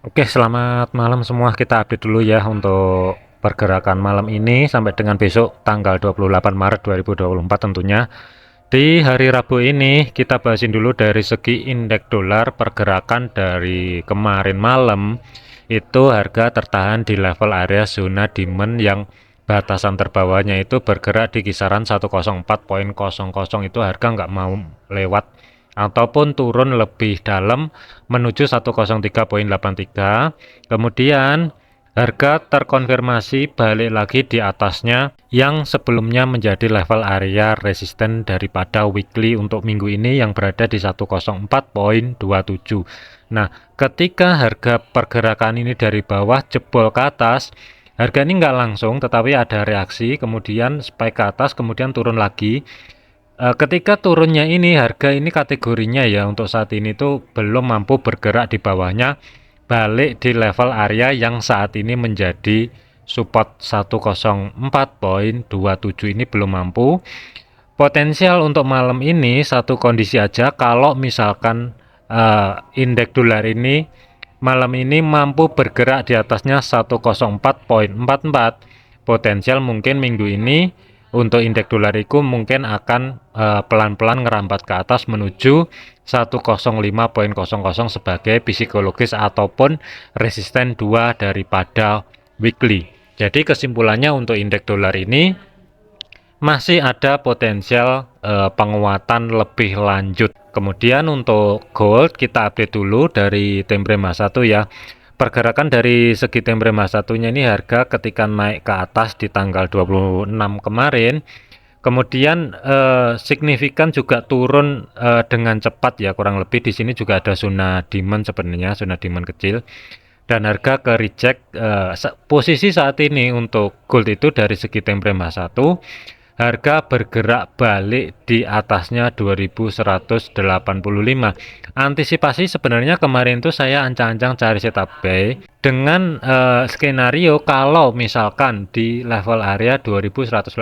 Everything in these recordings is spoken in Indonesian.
Oke, selamat malam semua. Kita update dulu ya untuk pergerakan malam ini sampai dengan besok tanggal 28 Maret 2024 tentunya. Di hari Rabu ini kita bahasin dulu dari segi indeks dolar pergerakan dari kemarin malam. Itu harga tertahan di level area zona demand yang batasan terbawahnya itu bergerak di kisaran 104.00, itu harga nggak mau lewat ataupun turun lebih dalam menuju 103.83. Kemudian harga terkonfirmasi balik lagi di atasnya yang sebelumnya menjadi level area resisten daripada weekly untuk minggu ini yang berada di 104.27. Nah, ketika harga pergerakan ini dari bawah jebol ke atas, harga ini nggak langsung tetapi ada reaksi, kemudian spike ke atas, kemudian turun lagi. Ketika turunnya ini, harga ini kategorinya ya untuk saat ini tuh belum mampu bergerak di bawahnya, balik di level area yang saat ini menjadi support 104.27 ini belum mampu. Potensial untuk malam ini satu kondisi aja, kalau misalkan indeks dolar ini malam ini mampu bergerak di atasnya 104.44, potensial mungkin minggu ini untuk indeks dolar itu mungkin akan pelan-pelan ngerambat ke atas menuju 105.00 sebagai psikologis ataupun resisten 2 daripada weekly. Jadi kesimpulannya untuk indeks dolar ini masih ada potensial penguatan lebih lanjut. Kemudian untuk gold kita update dulu dari time frame H1 ya. Pergerakan dari segi time frame H1-nya ini harga ketika naik ke atas di tanggal 26 kemarin, kemudian signifikan juga turun dengan cepat ya, kurang lebih di sini juga ada zona demand sebenarnya, zona demand kecil. Dan harga ke reject posisi saat ini untuk gold itu dari segi time frame H1 harga bergerak balik di atasnya 2185. Antisipasi sebenarnya kemarin itu saya ancang-ancang cari setup buy dengan skenario kalau misalkan di level area 2185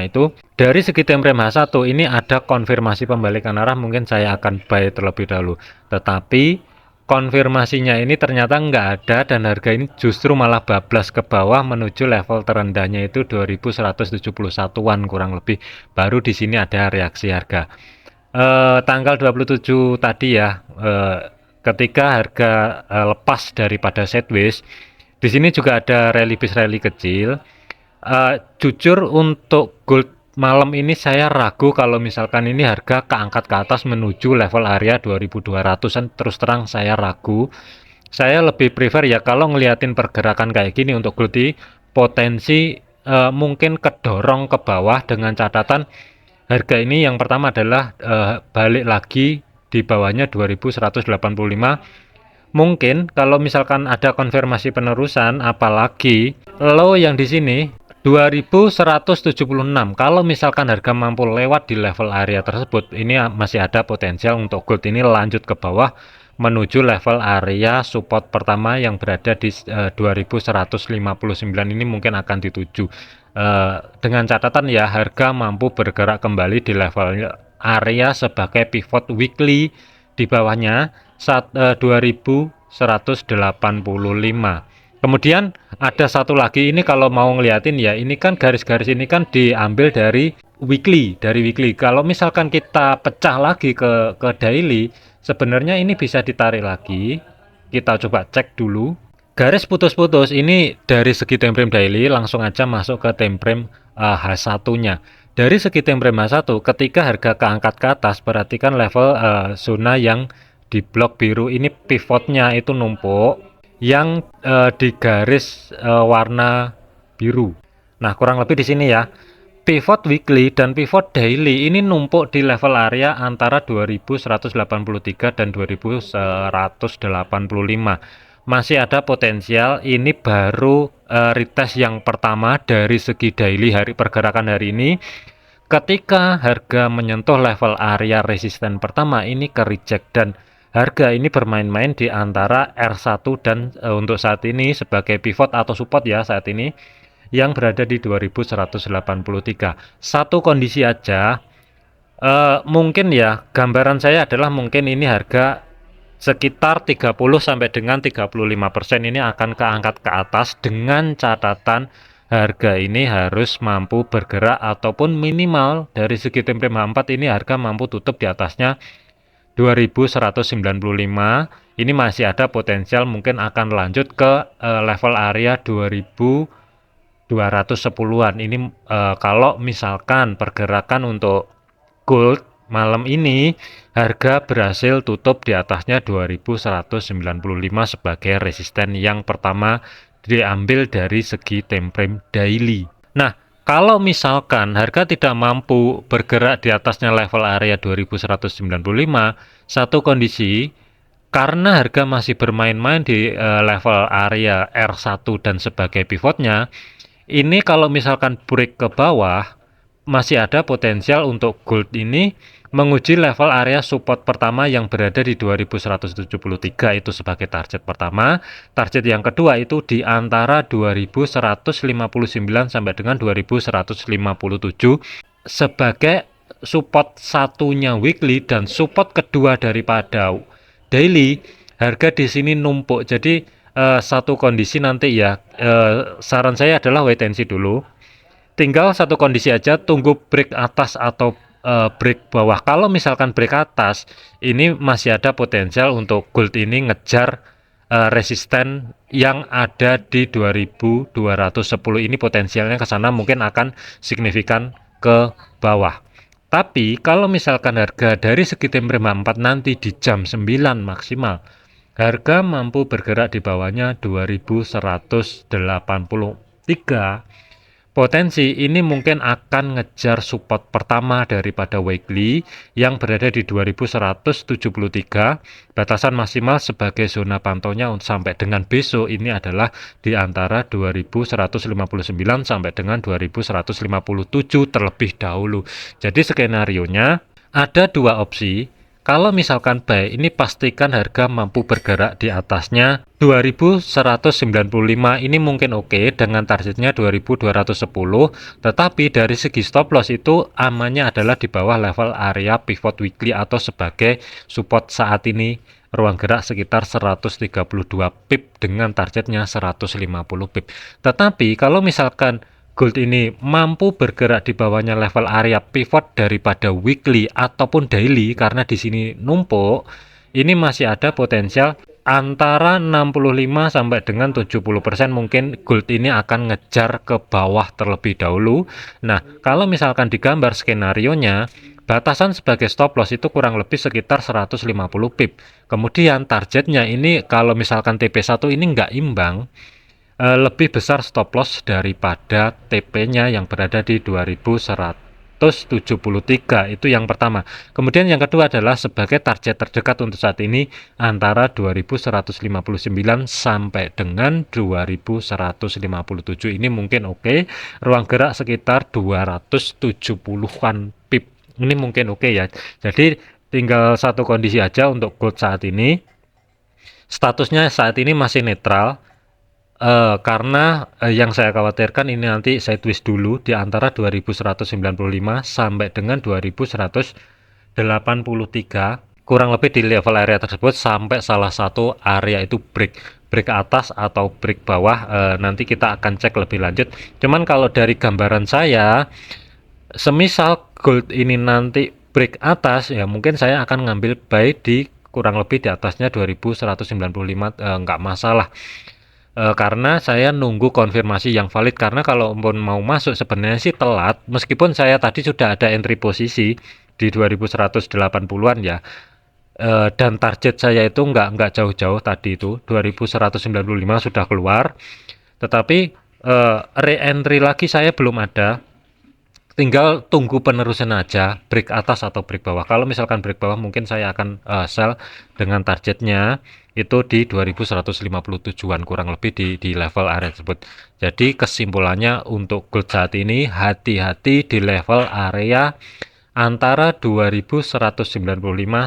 itu dari segi time frame H1 ini ada konfirmasi pembalikan arah, mungkin saya akan buy terlebih dahulu. Tetapi konfirmasinya ini ternyata nggak ada dan harga ini justru malah bablas ke bawah menuju level terendahnya itu 2171-an kurang lebih. Baru di sini ada reaksi harga. Tanggal 27 tadi ya, ketika harga lepas daripada sideways, di sini juga ada rally bis rally kecil. Jujur untuk gold malam ini saya ragu kalau misalkan ini harga keangkat ke atas menuju level area 2200-an, terus terang saya ragu. Saya lebih prefer ya kalau ngeliatin pergerakan kayak gini untuk gold potensi mungkin kedorong ke bawah dengan catatan harga ini yang pertama adalah balik lagi di bawahnya 2185. Mungkin kalau misalkan ada konfirmasi penerusan, apalagi low yang di sini 2176, kalau misalkan harga mampu lewat di level area tersebut, ini masih ada potensial untuk gold ini lanjut ke bawah menuju level area support pertama yang berada di 2159, ini mungkin akan dituju. Dengan catatan ya, harga mampu bergerak kembali di level area sebagai pivot weekly di bawahnya 2185. Kemudian ada satu lagi, ini kalau mau ngeliatin ya, ini kan garis-garis ini kan diambil dari weekly, Kalau misalkan kita pecah lagi ke daily, sebenarnya ini bisa ditarik lagi. Kita coba cek dulu. Garis putus-putus ini dari segi time frame daily, langsung aja masuk ke time frame H1-nya. Dari segi time frame H1, ketika harga keangkat ke atas, perhatikan level zona yang di blok biru ini pivotnya itu numpuk yang di garis warna biru. Nah, kurang lebih di sini ya. Pivot weekly dan pivot daily ini numpuk di level area antara 2183 dan 2185. Masih ada potensial, ini baru retest yang pertama dari segi daily hari pergerakan hari ini. Ketika harga menyentuh level area resisten pertama ini ke reject dan harga ini bermain-main di antara R1 dan untuk saat ini sebagai pivot atau support ya saat ini yang berada di 2183. Satu kondisi aja, mungkin ya gambaran saya adalah mungkin ini harga sekitar 30 sampai dengan 35% ini akan keangkat ke atas, dengan catatan harga ini harus mampu bergerak ataupun minimal dari segi time frame H4 ini harga mampu tutup di atasnya 2195. Ini masih ada potensial mungkin akan lanjut ke level area 2210-an. Ini kalau misalkan pergerakan untuk gold malam ini harga berhasil tutup di atasnya 2195 sebagai resisten yang pertama diambil dari segi time frame daily. Nah, kalau misalkan harga tidak mampu bergerak di atasnya level area 2195, satu kondisi karena harga masih bermain-main di level area R1 dan sebagai pivotnya, ini kalau misalkan break ke bawah masih ada potensial untuk gold ini menguji level area support pertama yang berada di 2173 itu sebagai target pertama. Target yang kedua itu di antara 2159 sampai dengan 2157 sebagai support satunya weekly dan support kedua daripada daily. Harga di sini numpuk. Jadi satu kondisi nanti ya, saran saya adalah wait and see dulu. Tinggal satu kondisi aja, tunggu break atas atau break bawah. Kalau misalkan break atas, ini masih ada potensial untuk gold ini ngejar resisten yang ada di 2210. Ini potensialnya ke sana mungkin akan signifikan ke bawah. Tapi kalau misalkan harga dari segi time frame 4 nanti di jam 9 maksimal, harga mampu bergerak di bawahnya 2183. Potensi ini mungkin akan ngejar support pertama daripada weekly yang berada di 2173. Batasan maksimal sebagai zona pantaunya sampai dengan besok ini adalah di antara 2159 sampai dengan 2157 terlebih dahulu. Jadi skenarionya ada dua opsi. Kalau misalkan buy, ini pastikan harga mampu bergerak di atasnya 2195. Ini mungkin oke dengan targetnya 2210, tetapi dari segi stop loss itu amannya adalah di bawah level area pivot weekly atau sebagai support saat ini ruang gerak sekitar 132 pip dengan targetnya 150 pip. Tetapi kalau misalkan gold ini mampu bergerak di bawahnya level area pivot daripada weekly ataupun daily, karena di sini numpuk, ini masih ada potensial antara 65 sampai dengan 70% mungkin gold ini akan ngejar ke bawah terlebih dahulu. Nah, kalau misalkan digambar skenarionya, batasan sebagai stop loss itu kurang lebih sekitar 150 pip. Kemudian targetnya ini kalau misalkan TP1 ini nggak imbang, lebih besar stop loss daripada TP-nya yang berada di 2173. Itu yang pertama. Kemudian yang kedua adalah sebagai target terdekat untuk saat ini antara 2159 sampai dengan 2157. Ini mungkin oke. Ruang gerak sekitar 270-an pip. Ini mungkin oke ya. Jadi tinggal satu kondisi aja untuk gold saat ini. Statusnya saat ini masih netral. Karena yang saya khawatirkan ini nanti sideways dulu di antara 2195 sampai dengan 2183, kurang lebih di level area tersebut sampai salah satu area itu break atas atau break bawah. Nanti kita akan cek lebih lanjut. Cuman kalau dari gambaran saya, semisal gold ini nanti break atas ya mungkin saya akan ngambil buy di kurang lebih di atasnya 2195, nggak masalah. Karena saya nunggu konfirmasi yang valid, karena kalau mau masuk sebenarnya sih telat, meskipun saya tadi sudah ada entry posisi di 2180-an ya, dan target saya itu nggak jauh-jauh tadi itu 2195 sudah keluar, tetapi re-entry lagi saya belum ada. Tinggal tunggu penerusan aja, break atas atau break bawah. Kalau misalkan break bawah mungkin saya akan sell dengan targetnya itu di 2157-an kurang lebih di level area tersebut. Jadi kesimpulannya untuk gold saat ini hati-hati di level area antara 2195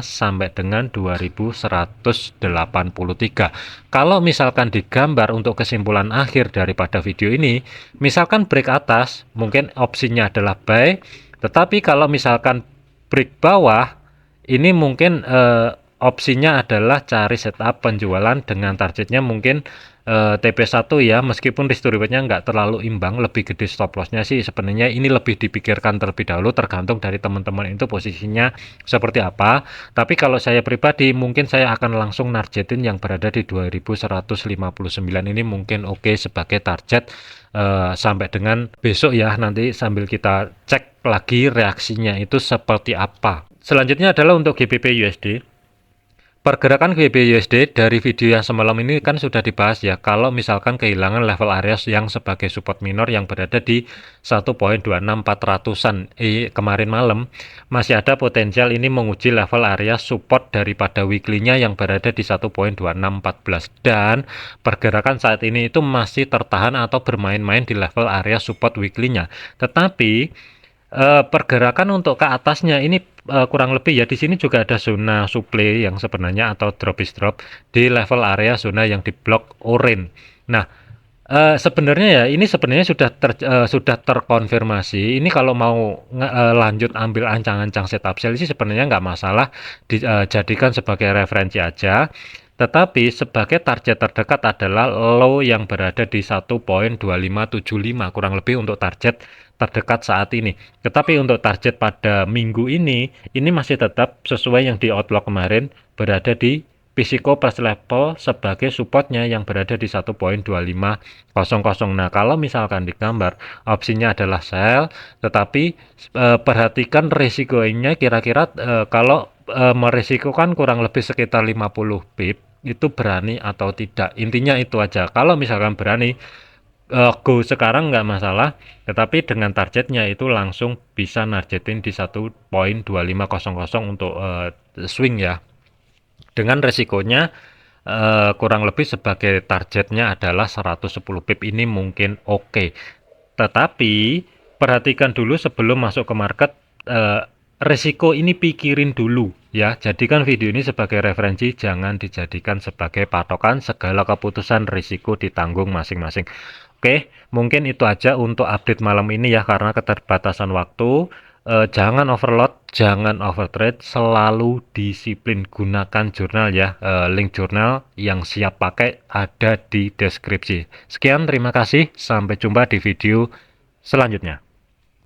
sampai dengan 2183. Kalau misalkan digambar untuk kesimpulan akhir daripada video ini, misalkan break atas mungkin opsinya adalah buy, tetapi kalau misalkan break bawah ini mungkin opsinya adalah cari setup penjualan dengan targetnya mungkin TP1 ya, meskipun risk to rewardnya nggak terlalu imbang, lebih gede stop lossnya sih sebenarnya ini lebih dipikirkan terlebih dahulu, tergantung dari teman-teman itu posisinya seperti apa. Tapi kalau saya pribadi mungkin saya akan langsung nargetin yang berada di 2159 ini, mungkin oke sebagai target sampai dengan besok ya, nanti sambil kita cek lagi reaksinya itu seperti apa. Selanjutnya adalah untuk GBP USD. Pergerakan GBP USD dari video yang semalam ini kan sudah dibahas ya, kalau misalkan kehilangan level area yang sebagai support minor yang berada di 1.26400-an kemarin malam, masih ada potensial ini menguji level area support daripada weekly-nya yang berada di 1.2614, dan pergerakan saat ini itu masih tertahan atau bermain-main di level area support weekly-nya. Tetapi pergerakan untuk ke atasnya ini kurang lebih ya, di sini juga ada zona supply yang sebenarnya atau drop is drop di level area zona yang di blok orange. Nah, sebenarnya ya ini sebenarnya sudah terkonfirmasi. Ini kalau mau lanjut ambil ancang-ancang setup sell sih sebenarnya nggak masalah, dijadikan sebagai referensi aja. Tetapi sebagai target terdekat adalah low yang berada di 1.2575 kurang lebih untuk target terdekat saat ini. Tetapi untuk target pada minggu ini masih tetap sesuai yang di outlook kemarin, berada di Physical price level sebagai supportnya yang berada di 1.2500. Nah, kalau misalkan di gambar opsinya adalah sell, tetapi perhatikan risikonya kira-kira kalau merisikokan kurang lebih sekitar 50 pip itu berani atau tidak. Intinya itu aja. Kalau misalkan berani go sekarang nggak masalah, tetapi dengan targetnya itu langsung bisa nargetin di 1.2500 untuk swing ya. Dengan resikonya kurang lebih sebagai targetnya adalah 110 pip, ini mungkin oke. Tetapi perhatikan dulu sebelum masuk ke market, resiko ini pikirin dulu ya. Jadikan video ini sebagai referensi, jangan dijadikan sebagai patokan, segala keputusan risiko ditanggung masing-masing. Oke, mungkin itu aja untuk update malam ini ya, karena keterbatasan waktu. Jangan overload, jangan overtrade, selalu disiplin, gunakan jurnal ya. Link jurnal yang siap pakai ada di deskripsi. Sekian, terima kasih, sampai jumpa di video selanjutnya.